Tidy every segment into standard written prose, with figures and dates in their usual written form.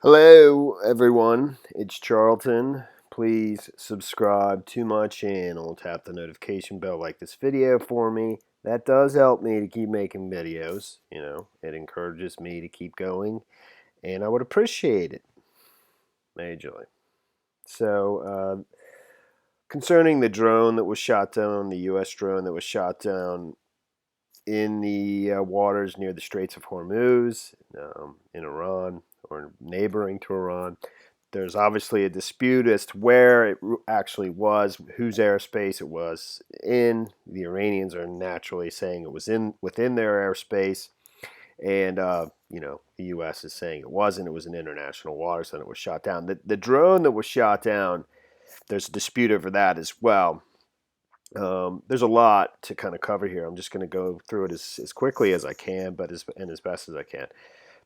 Hello, everyone. It's Charlton. Please subscribe to my channel. Tap the notification bell, like this video for me. That does help me to keep making videos. It encourages me to keep going, and I would appreciate it majorly. So, concerning the drone that was shot down, the U.S. drone that was shot down in the waters near the Straits of Hormuz in Iran, or neighboring to Iran. There's obviously a dispute as to where it actually was, whose airspace it was in. The Iranians are naturally saying it was within their airspace, and the U.S. is saying it wasn't. It was in international waters, and it was shot down. The drone that was shot down, there's a dispute over that as well. There's a lot to kind of cover here. I'm just going to go through it as quickly as I can, but as best as I can.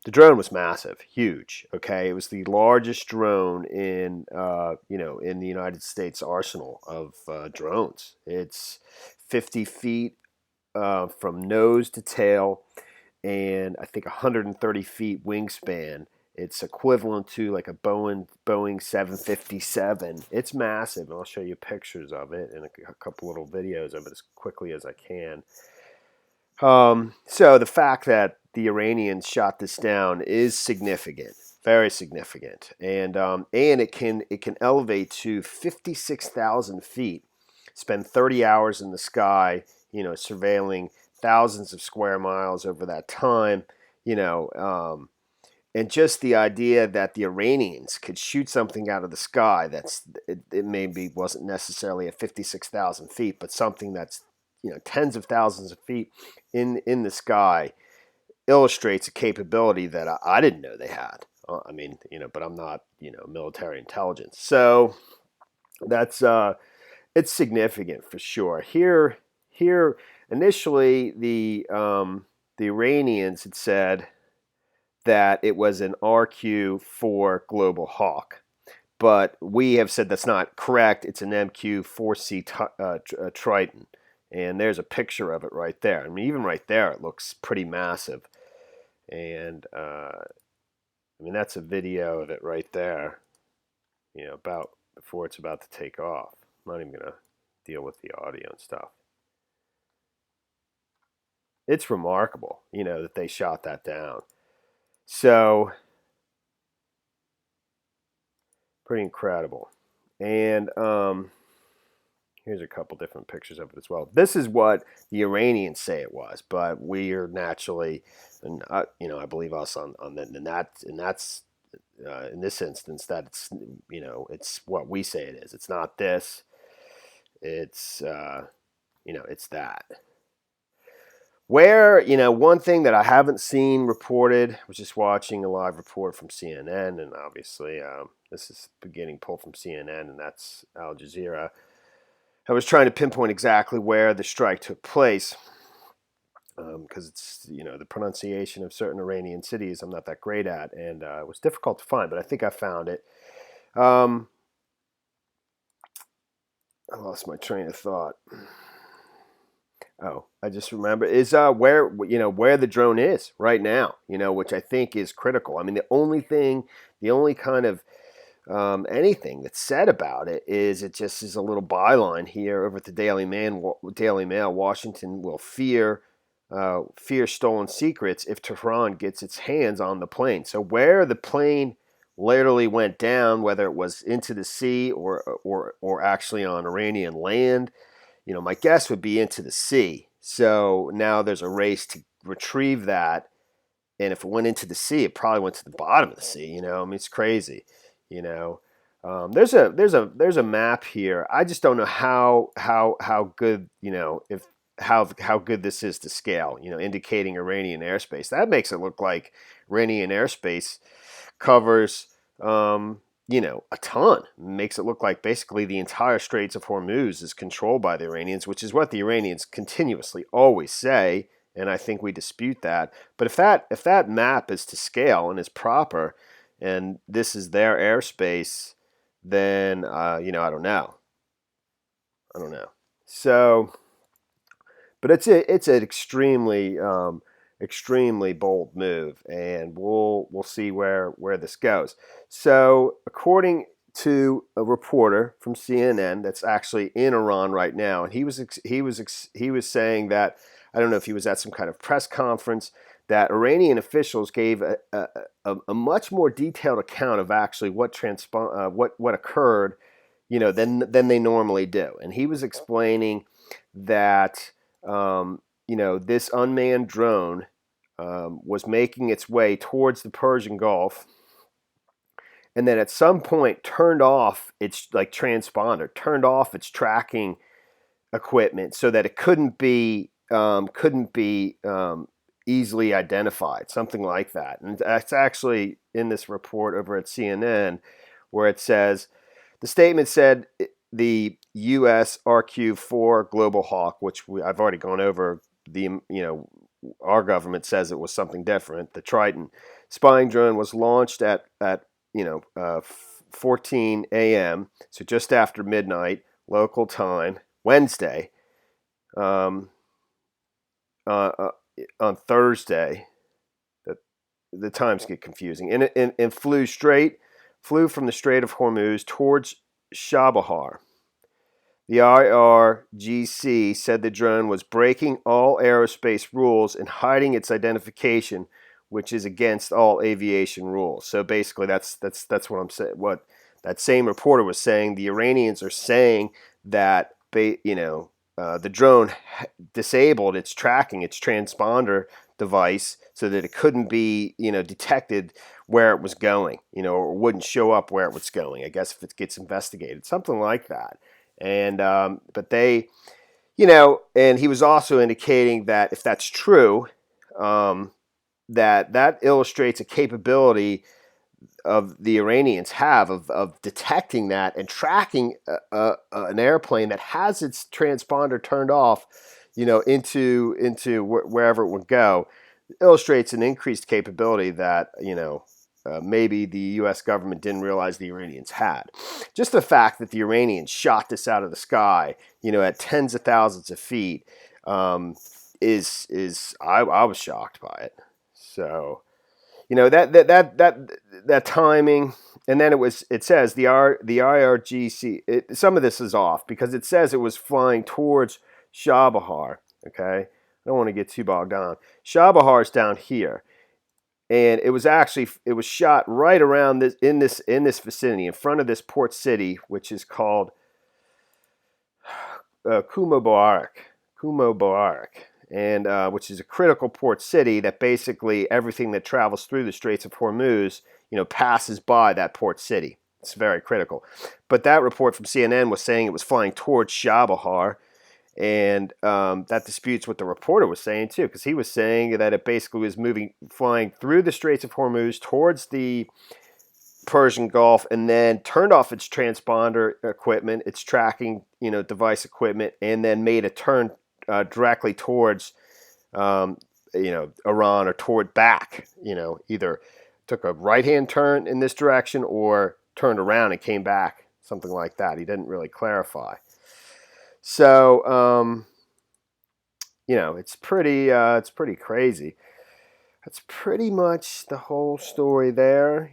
The drone was massive, huge. Okay, it was the largest drone in in the United States arsenal of drones. It's 50 feet from nose to tail, and I think 130 feet wingspan. It's equivalent to like a Boeing 757. It's massive, and I'll show you pictures of it and a couple little videos of it as quickly as I can. So the fact that the Iranians shot this down is significant, very significant, and it can elevate to 56,000 feet. Spend 30 hours in the sky, surveilling thousands of square miles over that time, and just the idea that the Iranians could shoot something out of the sky it maybe wasn't necessarily at 56,000 feet, but something that's tens of thousands of feet in the sky illustrates a capability that I didn't know they had. But I'm not military intelligence, so that's it's significant for sure. Here initially the Iranians had said that it was an RQ-4 Global Hawk, but we have said that's not correct. It's an MQ-4C Triton. And there's a picture of it right there. I mean, even right there, it looks pretty massive. And, that's a video of it right there, about before it's about to take off. I'm not even going to deal with the audio and stuff. It's remarkable, that they shot that down. So, pretty incredible. And, here's a couple different pictures of it as well. This is what the Iranians say it was, but we are naturally, and I believe us on that, and that's in this instance that it's what we say it is. It's not this. It's it's that. Where one thing that I haven't seen reported, I was just watching a live report from CNN, and obviously this is getting pulled from CNN, and that's Al Jazeera. I was trying to pinpoint exactly where the strike took place because it's, the pronunciation of certain Iranian cities I'm not that great at, and it was difficult to find, but I think I found it. I lost my train of thought. Oh, I just remember is where the drone is right now, which I think is critical. I mean, the only kind of anything that's said about it is it just is a little byline here over at the Daily Mail. Washington will fear stolen secrets if Tehran gets its hands on the plane. So where the plane literally went down, whether it was into the sea or actually on Iranian land, my guess would be into the sea. So now there's a race to retrieve that. And if it went into the sea, it probably went to the bottom of the sea. It's crazy. There's a map here. I just don't know how good if how good this is to scale. Indicating Iranian airspace. That makes it look like Iranian airspace covers a ton. Makes it look like basically the entire Straits of Hormuz is controlled by the Iranians, which is what the Iranians continuously always say. And I think we dispute that. But if that map is to scale and is proper, and this is their airspace, then I don't know. So, but it's an extremely extremely bold move, and we'll see where this goes. So, according to a reporter from CNN that's actually in Iran right now, and he was saying that, I don't know if he was at some kind of press conference, that Iranian officials gave a much more detailed account of actually what occurred, than they normally do. And he was explaining that this unmanned drone was making its way towards the Persian Gulf, and then at some point turned off its transponder, turned off its tracking equipment so that it couldn't be easily identified, something like that. And that's actually in this report over at CNN, where it says the statement said the U.S. RQ-4 Global Hawk, which I've already gone over. Our government says it was something different. The Triton spying drone was launched at 14 a.m., so just after midnight local time, Wednesday, on Thursday. The times get confusing, and flew from the Strait of Hormuz towards Shabahar. The IRGC said the drone was breaking all aerospace rules and hiding its identification, which is against all aviation rules. So basically, that's what I'm saying. What that same reporter was saying, the Iranians are saying that the drone disabled its tracking, its transponder device, so that it couldn't be detected where it was going, or wouldn't show up where it was going. I guess if it gets investigated, something like that. And but they, and he was also indicating that if that's true, that illustrates a capability of the Iranians have of detecting that and tracking an airplane that has its transponder turned off, into wherever it would go. It illustrates an increased capability that maybe the U.S. government didn't realize the Iranians had. Just the fact that the Iranians shot this out of the sky, at tens of thousands of feet, is I was shocked by it. So, that timing, and then it says the IRGC. Some of this is off because it says it was flying towards Shabahar. Okay, I don't want to get too bogged down. Shabahar is down here. And it was shot right around in this vicinity, in front of this port city, which is called Kumo Barak, and which is a critical port city that basically everything that travels through the Straits of Hormuz, passes by that port city. It's very critical. But that report from CNN was saying it was flying towards Shabahar. And that disputes what the reporter was saying too, because he was saying that it basically was flying through the Straits of Hormuz towards the Persian Gulf, and then turned off its transponder equipment, its tracking, device equipment, and then made a turn directly towards, Iran, or toward back. Either took a right-hand turn in this direction or turned around and came back, something like that. He didn't really clarify. So, it's pretty crazy. That's pretty much the whole story there.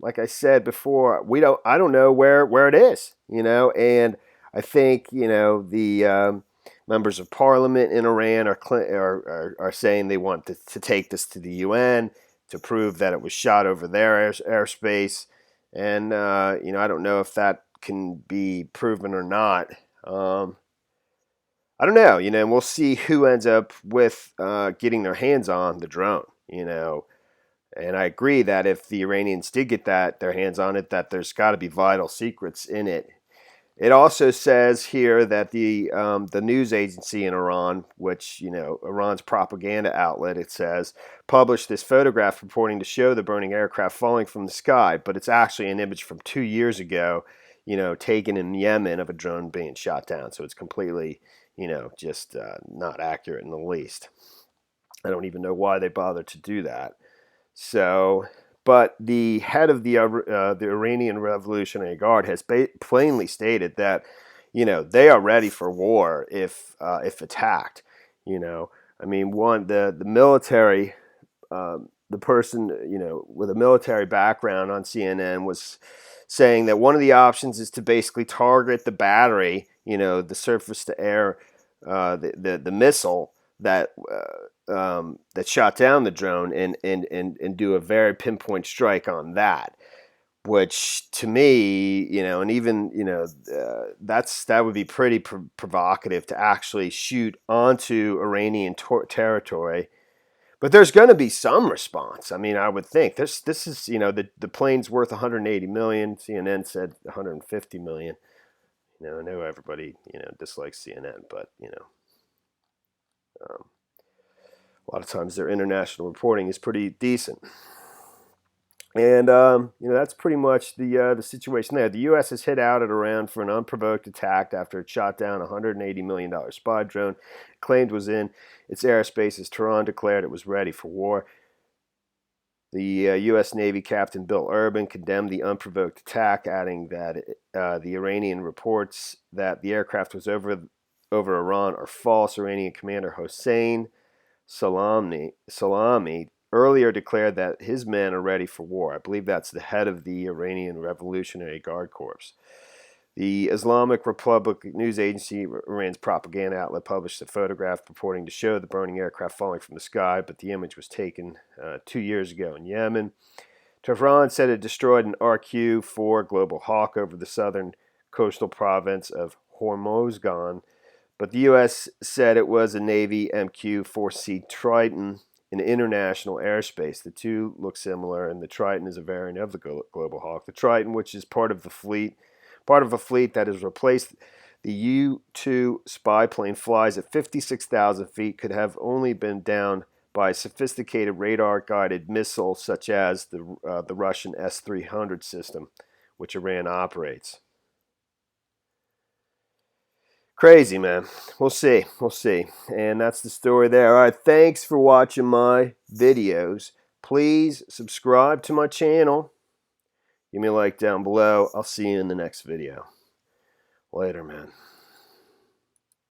Like I said before, I don't know where it is. And I think the members of parliament in Iran are saying they want to take this to the UN to prove that it was shot over their airspace, and I don't know if that can be proven or not. I don't know, and we'll see who ends up with getting their hands on the drone, And I agree that if the Iranians did get their hands on it, that there's got to be vital secrets in it. It also says here that the news agency in Iran, which Iran's propaganda outlet, it says, published this photograph purporting to show the burning aircraft falling from the sky, but it's actually an image from 2 years ago, taken in Yemen, of a drone being shot down. So it's completely, just not accurate in the least. I don't even know why they bothered to do that. So, but the head of the Iranian Revolutionary Guard has plainly stated that, they are ready for war if attacked. I mean, the military, the person, with a military background on CNN was saying that one of the options is to basically target the battery, the surface to air, the missile that shot down the drone, and do a very pinpoint strike on that. Which to me, and even that would be pretty provocative to actually shoot onto Iranian territory. But there's going to be some response. I mean, I would think this is the plane's worth 180 million. CNN said 150 million. I know everybody dislikes CNN, but a lot of times their international reporting is pretty decent. And that's pretty much the situation there. The U.S. has hit out at Iran for an unprovoked attack after it shot down a $180 million spy drone it claimed was in its airspace as Tehran declared it was ready for war. The U.S. Navy Captain Bill Urban condemned the unprovoked attack, adding that the Iranian reports that the aircraft was over Iran are false. Iranian Commander Hossein Salami earlier declared that his men are ready for war. I believe that's the head of the Iranian Revolutionary Guard Corps. The Islamic Republic news agency, Iran's propaganda outlet, published a photograph purporting to show the burning aircraft falling from the sky, but the image was taken 2 years ago in Yemen. Tehran said it destroyed an MQ-4 Global Hawk over the southern coastal province of Hormozgan, but the U.S. said it was a Navy MQ-4C Triton in international airspace. The two look similar, and the Triton is a variant of the Global Hawk. The Triton, which is part of a fleet that has replaced the U-2 spy plane, flies at 56,000 feet, could have only been down by a sophisticated radar-guided missile such as the Russian S-300 system, which Iran operates. Crazy, man. We'll see. And that's the story there. All right, thanks for watching my videos. Please subscribe to my channel. Give me a like down below. I'll see you in the next video. Later, man.